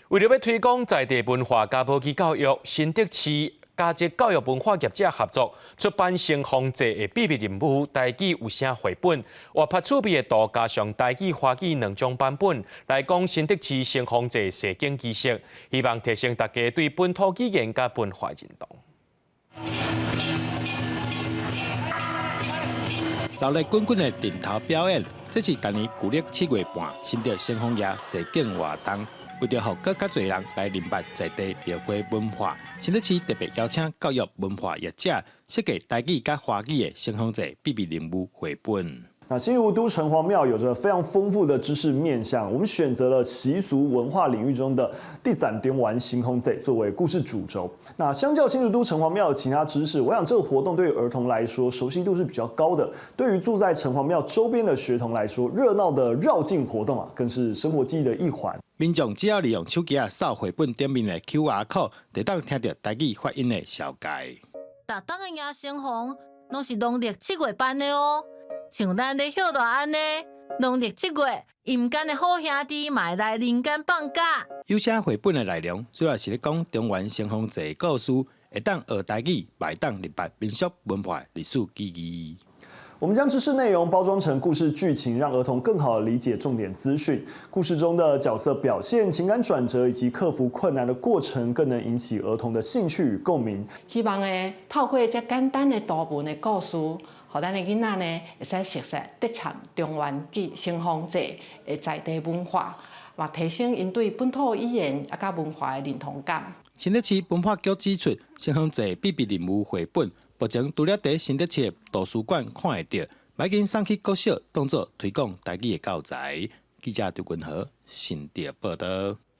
为了要推广在地文化加普及教育，新竹市加接教育文化业者合作，出版《城隍祭》的秘密任务台语有声绘本，活拍趣味的图加上台语、华语两种版本，来讲新竹市城隍祭盛景仪式，希望提升大家对本土语言甲文化认同。热烈滚滚的顶头表演，这是今年旧历7月半新竹城隍爷盛景活动。为着让更加多人来明白在地庙会文化，新竹市特别邀请教育文化业者设计台语加华语的城隍祭秘密任务绘本。那新竹都城隍庙有着非常丰富的知识面向，我们选择了习俗文化领域中的第三点玩星空祭作为故事主轴。那相较新竹都城隍庙的其他知识，我想这个活动对于儿童来说熟悉度是比较高的。对于住在城隍庙周边的学童来说，热闹的绕境活动更是生活记忆的一环。民众只要利用手机扫绘本顶面的 QR code， 就当听到台语发音的小解。逐档的夜城隍拢是农历7月办的哦。像咱咧孝大安呢，农历7月，阴间的好兄弟嘛会来人间放假。有声绘本的内容主要是咧讲中原城隍祭故事，会当学台语，也会当明白民俗文化历史记忆。我们将知识内容包装成故事剧情，让儿童更好地理解重点资讯。故事中的角色表现、情感转折以及克服困难的过程，更能引起儿童的兴趣与共鸣。希望透过这简单的图文的故事，让咱的囡仔会使熟悉得参中原城隍祭的在地文化，也提升因对本土语言甲文化的认同感。新竹市文化局指出，城隍祭秘密任务绘本。目前除了在新竹市的图书馆看会到，已经送去国小当作推广台语的教材。记者刘君豪，新竹报道。